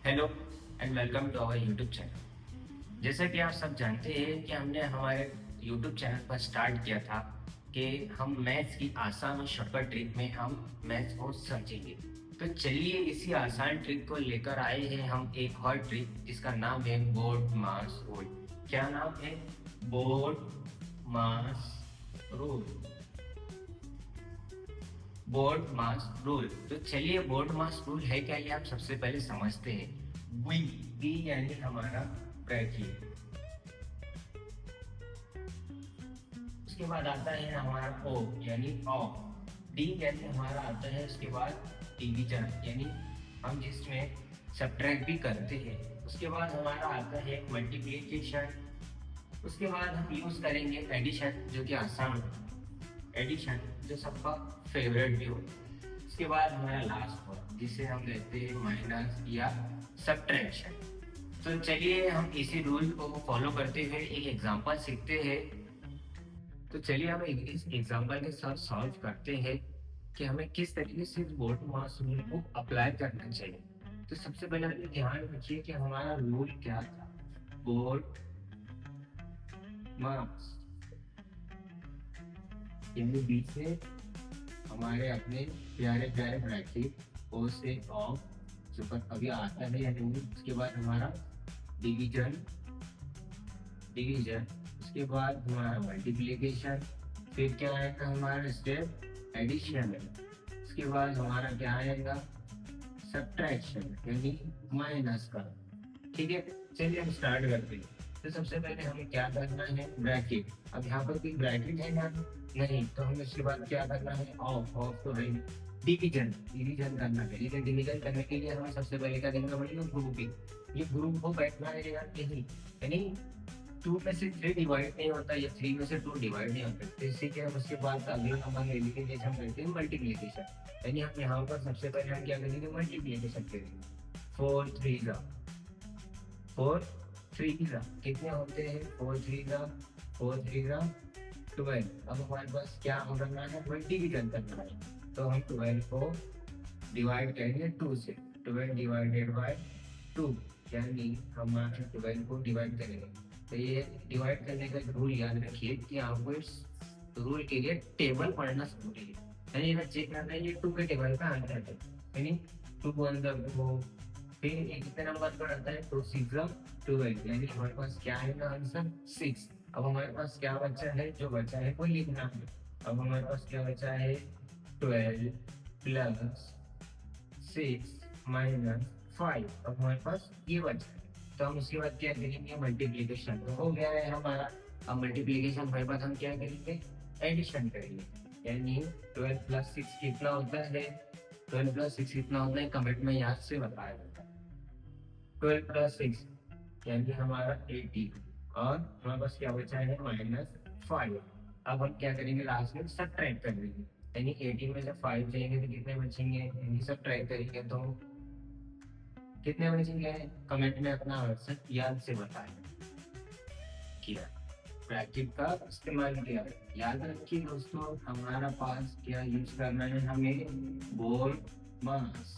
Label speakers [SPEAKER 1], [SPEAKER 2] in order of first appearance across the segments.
[SPEAKER 1] Hello and welcome to our YouTube channel. जैसा कि आप सब जानते हैं कि हमने हमारे यूट्यूब चैनल पर स्टार्ट किया था कि हम मैथ्स की आसान और शॉर्टकट ट्रिक में हम मैथ्स को समझेंगे। तो चलिए इसी आसान ट्रिक को लेकर आए हैं हम एक और ट्रिक जिसका नाम है बोर्ड मास रूल। क्या नाम है? बोर्ड मास रूल। बोर्ड मास रूल। तो चलिए बोर्ड मास रूल है क्या, ये आप सबसे पहले समझते हैं। बी यानी हमारा ब्रैकेट, उसके बाद आता है हमारा ओ यानी ऑफ, डी यानी हमारा आता है उसके बाद डिवीजन यानी हम जिसमें सब्ट्रैक्ट भी करते हैं। उसके बाद हमारा आता है मल्टीप्लिकेशन। उसके बाद हम यूज करेंगे एडिशन जो कि आसान है, एडिशन जो सबका फेवरेट भी हो। उसके बाद हमारा लास्ट वर्ड जिसे हम कहते हैं माइनस या सब्ट्रैक्शन। तो चलिए हम इसी रूल को फॉलो करते हुए एक एग्जांपल सीखते हैं। तो चलिए हम इस एग्जांपल के साथ सॉल्व करते हैं कि हमें किस तरीके से इस बोर्ड मास रूल को अप्लाई करना चाहिए। तो सबसे पहले हमें ध्यान रखिए कि हमारा रूल क्या था। बोर्ड मास यानी बी से हमारे अपने प्यारे प्यारे ब्रैकेट ओ से ऑफ जो पर अभी आता है यानी उसके बाद हमारा डिवीजन, डिवीजन उसके बाद हमारा मल्टीप्लिकेशन, फिर क्या आएगा हमारा स्टेप एडिशन, उसके बाद हमारा क्या आएगा सब्ट्रैक्शन यानी माइनस का। ठीक है, चलिए हम स्टार्ट करते हैं। तो सबसे पहले हमें क्या करना है, ब्रैकेट। अब यहाँ पर कोई ब्रैकेट है ना, नहीं, तो हमें उसके बाद क्या करना है, ऑफ, ऑफ तो है। डिवीजन, डिवीजन करना है। डिवीजन डिवीजन करने के लिए हमें सबसे पहले क्या करना पड़ेगा, ग्रुपिंग। ये ग्रुप हो बैठना है यार यही, यानी टू में से थ्री डिवाइड नहीं होता या थ्री में से टू डिवाइड नहीं होता। तो इसी के हम उसके बाद अगला नंबर ले लेंगे जैसे हम करते हैं मल्टीप्लिकेशन, यानी हम यहाँ पर सबसे पहले हम क्या करेंगे, मल्टीप्लिकेशन करेंगे। फोर थ्री जा, फोर थ्री जा कितने होते हैं, फोर थ्री जा, फोर थ्री जा 12। अब हमारे पास क्या हम करना है, मल्टीप्लिकेशन करना है। तो हम 12 को डिवाइड करेंगे 2 से, 12 डिवाइडेड बाय 2 यानी हमारे 12 को डिवाइड करेंगे। तो ये डिवाइड करने का रूल याद रखिए कि आपको इस रूल के लिए टेबल पढ़ना जरूरी है, यानी इन्हें चेक करना है ये 2 के टेबल का आंसर है, यानी 2 अंदर वो, फिर ये कितने नंबर पर आता है, 2 6 12 यानी हमारे पास क्या आएगा आंसर 6। अब हमारे पास क्या बचा है, जो बचा है वो लिखना है। अब हमारे पास क्या बचा है, 12 प्लस 6 माइनस 5। अब हमारे पास ये बचा है, तो हम उसके बाद क्या करेंगे, मल्टीप्लीकेशन तो हो गया है हमारा। अब मल्टीप्लीकेशन हमारे पास हम क्या करेंगे, एडिशन करेंगे, यानी 12 प्लस 6 कितना होता है, 12 प्लस 6 कितना होता है, कमेंट में याद से बताया जाता है। 12 प्लस 6 यानी हमारा 80, और हमारे पास क्या बचा है, माइनस 5। अब हम क्या करेंगे, लास्ट में सब्ट्रैक्ट कर देंगे, यानी 80 में से 5 जाएंगे तो कितने बचेंगे, यानी सब्ट्रैक्ट करेंगे तो कितने बचेंगे। कमेंट में अपना आंसर याद से बताएं। किया, ब्रैकेट का इस्तेमाल किया। याद रखिए दोस्तों, हमारा पास क्या यूज करना है, हमें बोर्ड मास,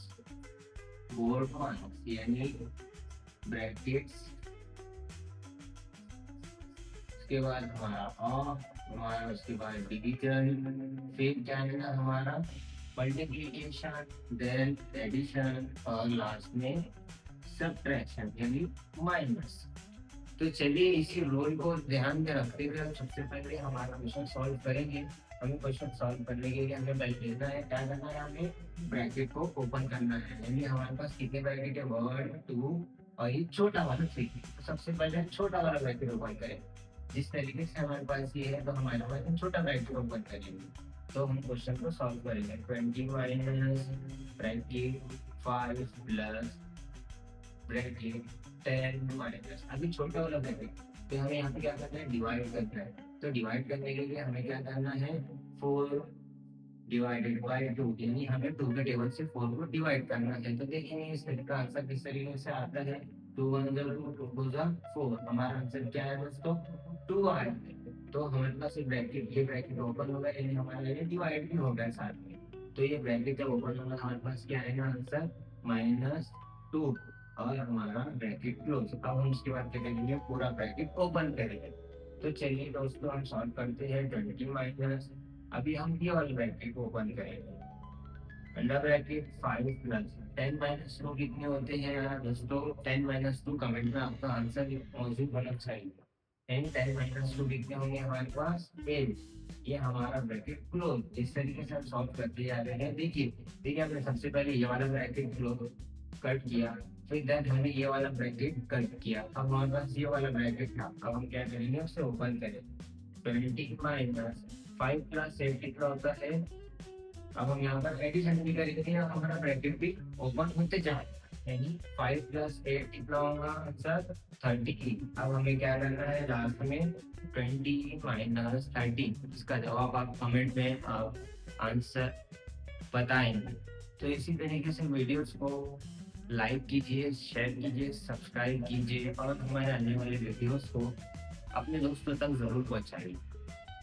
[SPEAKER 1] बोर्ड मास यानी ब्रैकेट्स, उसके बाद हमारा ऑफ, हमारा उसके बाद डिवीजन, फिर क्या है ना हमारा मल्टीप्लिकेशन, देन एडिशन, और लास्ट में सब्ट्रैक्शन यानी माइनस। तो चलिए इसी रूल को ध्यान में रखते हुए हम सबसे पहले हमारा क्वेश्चन सॉल्व करेंगे। हमें क्वेश्चन सॉल्व करने के लिए हमें पहले लेना है, क्या करना है, हमें ब्रैकेट को ओपन करना है, यानी हमारे पास कितने ब्रैकेट है, 1 2 और ये छोटा वाला 3। तो सबसे पहले छोटा वाला ब्रैकेट ओपन करें। जिस तरीके से हमारे पास ये है तो हमारे पास हम छोटा ब्रैकेट ओपन करेंगे, तो हम क्वेश्चन को सॉल्व करेंगे। 20 minus bracket 5 plus bracket 10 minus, अभी छोटा वाला ब्रैकेट, तो हमें यहाँ पे क्या करना है, डिवाइड करना है। तो डिवाइड करने के लिए हमें क्या करना है, 4 डिवाइडेड बाय 2, यानी हमें 2 के टेबल से 4 को डिवाइड करना है। तो देखेंगे इस तरीके का आंसर किस तरीके से आता है, 2 1 2 2 2 4। हमारा आंसर क्या है दोस्तों, 2 आया है। तो हमारे पास ये ब्रैकेट ओपन होगा, यानी हमारा ये डिवाइड भी होगा साथ में। तो ये ब्रैकेट जब ओपन होगा हमारे पास क्या आएगा आंसर, -2। और हमारा ब्रैकेट क्लोज। अब हम उसके बाद क्या करेंगे, पूरा ब्रैकेट ओपन करेंगे। तो चलिए दोस्तों हम सॉल्व करते हैं 20 माइनस, अभी हम ये वाला ब्रैकेट ओपन करेंगे, अंडर ब्रैकेट 5 प्लस 10 माइनस 2 कितने होते हैं यार दोस्तों, 10 माइनस 2 कमेंट में आपका आंसर मौजूद होना चाहिए। 10 माइनस 2 कितने होंगे हमारे पास 8। ये हमारा ब्रैकेट क्लोज। इस तरीके से हम सॉल्व करते जा रहे हैं। देखिए देखिए, हमने सबसे पहले ये वाला ब्रैकेट क्लोज कट किया, फिर देन हमने ये वाला ब्रैकेट कट किया, अब हमारे पास ये वाला ब्रैकेट था। अब हम क्या करेंगे, उसे ओपन करें। 20 माइनस 5 प्लस 8 कितना होता है। अब हम यहाँ पर एडिशन भी करेंगे, अब हमारा ब्रैकेट भी ओपन होते जाए, यानी 5 प्लस 8 कितना होगा आंसर 30। अब हमें क्या करना है लास्ट में 20 माइनस 30, इसका जवाब आप कमेंट में आप आंसर बताएंगे। तो इसी तरीके से वीडियोस को लाइक कीजिए, शेयर कीजिए, सब्सक्राइब कीजिए और हमारे आने वाले वीडियोस को अपने दोस्तों तक जरूर पहुंचाइए।